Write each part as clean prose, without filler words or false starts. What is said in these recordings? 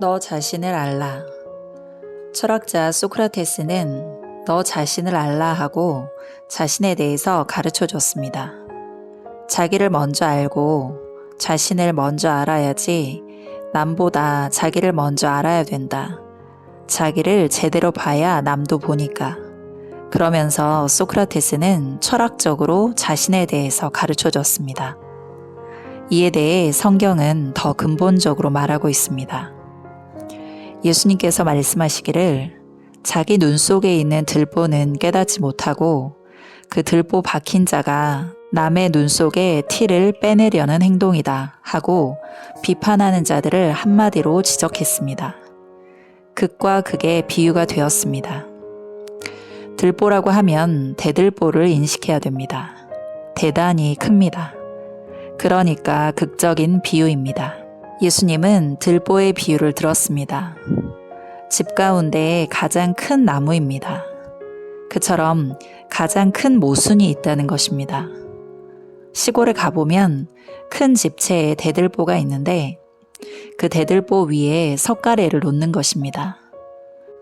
너 자신을 알라. 철학자 소크라테스는 너 자신을 알라 하고 자신에 대해서 가르쳐 줬습니다. 자기를 먼저 알고 자신을 먼저 알아야지 남보다 자기를 먼저 알아야 된다. 자기를 제대로 봐야 남도 보니까. 그러면서 소크라테스는 철학적으로 자신에 대해서 가르쳐 줬습니다. 이에 대해 성경은 더 근본적으로 말하고 있습니다. 예수님께서 말씀하시기를 자기 눈 속에 있는 들보는 깨닫지 못하고 그 들보 박힌 자가 남의 눈 속에 티를 빼내려는 행동이다 하고 비판하는 자들을 한마디로 지적했습니다. 극과 극의 비유가 되었습니다. 들보라고 하면 대들보를 인식해야 됩니다. 대단히 큽니다. 그러니까 극적인 비유입니다. 예수님은 들보의 비유를 들었습니다. 집 가운데 가장 큰 나무입니다. 그처럼 가장 큰 모순이 있다는 것입니다. 시골에 가보면 큰 집채에 대들보가 있는데 그 대들보 위에 석가래를 놓는 것입니다.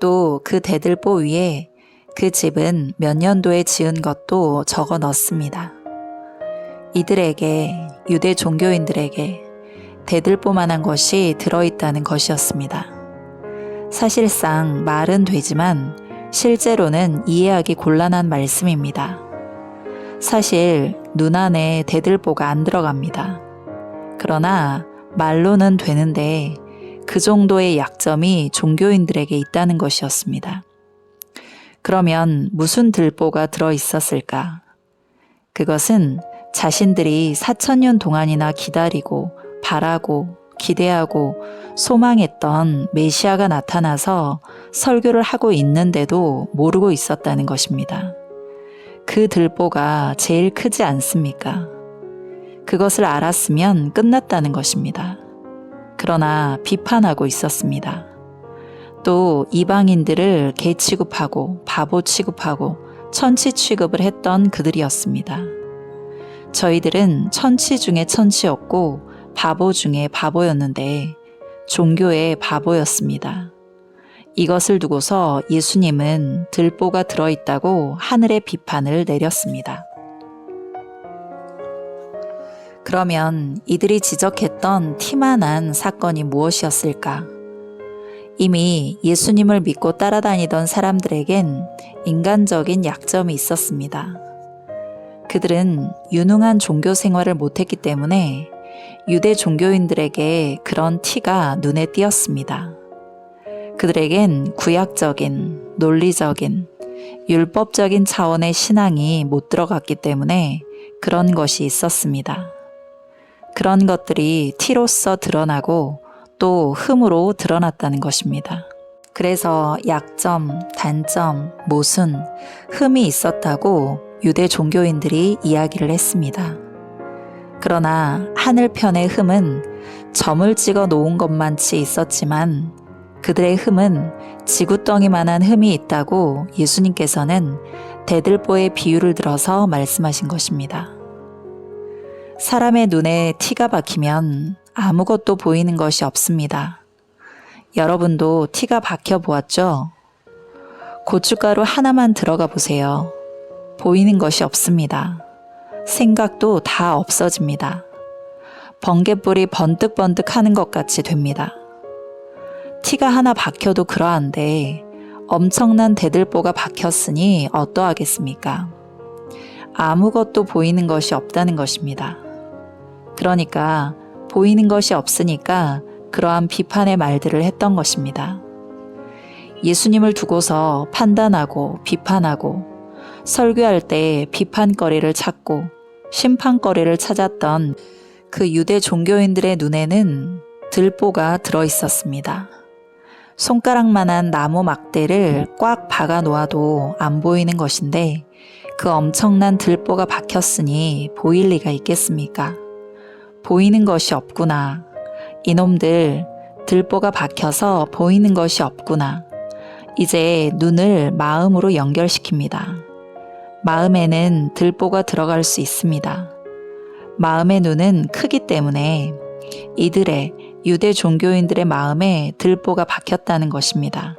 또 그 대들보 위에 그 집은 몇 년도에 지은 것도 적어 넣습니다. 이들에게, 유대 종교인들에게 대들보만한 것이 들어있다는 것이었습니다. 사실상 말은 되지만 실제로는 이해하기 곤란한 말씀입니다. 사실 눈 안에 대들보가 안 들어갑니다. 그러나 말로는 되는데 그 정도의 약점이 종교인들에게 있다는 것이었습니다. 그러면 무슨 들보가 들어있었을까? 그것은 자신들이 4000년 동안이나 기다리고 바라고 기대하고 소망했던 메시아가 나타나서 설교를 하고 있는데도 모르고 있었다는 것입니다. 그 들보가 제일 크지 않습니까? 그것을 알았으면 끝났다는 것입니다. 그러나 비판하고 있었습니다. 또 이방인들을 개 취급하고 바보 취급하고 천치 취급을 했던 그들이었습니다. 저희들은 천치 중에 천치였고 바보 중에 바보였는데 종교의 바보였습니다. 이것을 두고서 예수님은 들보가 들어있다고 하늘의 비판을 내렸습니다. 그러면 이들이 지적했던 티만한 사건이 무엇이었을까? 이미 예수님을 믿고 따라다니던 사람들에겐 인간적인 약점이 있었습니다. 그들은 유능한 종교 생활을 못했기 때문에 유대 종교인들에게 그런 티가 눈에 띄었습니다. 그들에겐 구약적인, 논리적인, 율법적인 차원의 신앙이 못 들어갔기 때문에 그런 것이 있었습니다. 그런 것들이 티로서 드러나고 또 흠으로 드러났다는 것입니다. 그래서 약점, 단점, 모순, 흠이 있었다고 유대 종교인들이 이야기를 했습니다. 그러나 하늘편의 흠은 점을 찍어 놓은 것만치 있었지만 그들의 흠은 지구덩이만한 흠이 있다고 예수님께서는 대들보의 비유를 들어서 말씀하신 것입니다. 사람의 눈에 티가 박히면 아무것도 보이는 것이 없습니다. 여러분도 티가 박혀 보았죠? 고춧가루 하나만 들어가 보세요. 보이는 것이 없습니다. 생각도 다 없어집니다. 번갯불이 번뜩번뜩 하는 것 같이 됩니다. 티가 하나 박혀도 그러한데 엄청난 대들보가 박혔으니 어떠하겠습니까? 아무것도 보이는 것이 없다는 것입니다. 그러니까 보이는 것이 없으니까 그러한 비판의 말들을 했던 것입니다. 예수님을 두고서 판단하고 비판하고 설교할 때 비판거리를 찾고 심판거리를 찾았던 그 유대 종교인들의 눈에는 들보가 들어있었습니다. 손가락만한 나무 막대를 꽉 박아 놓아도 안 보이는 것인데 그 엄청난 들보가 박혔으니 보일 리가 있겠습니까? 보이는 것이 없구나. 이놈들 들보가 박혀서 보이는 것이 없구나. 이제 눈을 마음으로 연결시킵니다. 마음에는 들보가 들어갈 수 있습니다. 마음의 눈은 크기 때문에 이들의 유대 종교인들의 마음에 들보가 박혔다는 것입니다.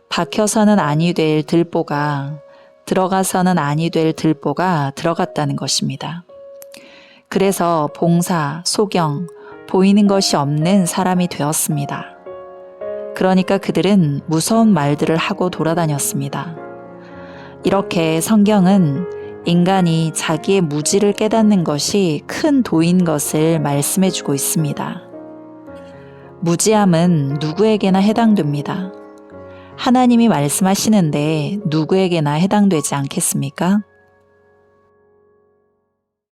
박혀서는 아니 될 들보가 들어가서는 아니 될 들보가 들어갔다는 것입니다. 그래서 봉사, 소경, 보이는 것이 없는 사람이 되었습니다. 그러니까 그들은 무서운 말들을 하고 돌아다녔습니다. 이렇게 성경은 인간이 자기의 무지를 깨닫는 것이 큰 도인 것을 말씀해주고 있습니다. 무지함은 누구에게나 해당됩니다. 하나님이 말씀하시는데 누구에게나 해당되지 않겠습니까?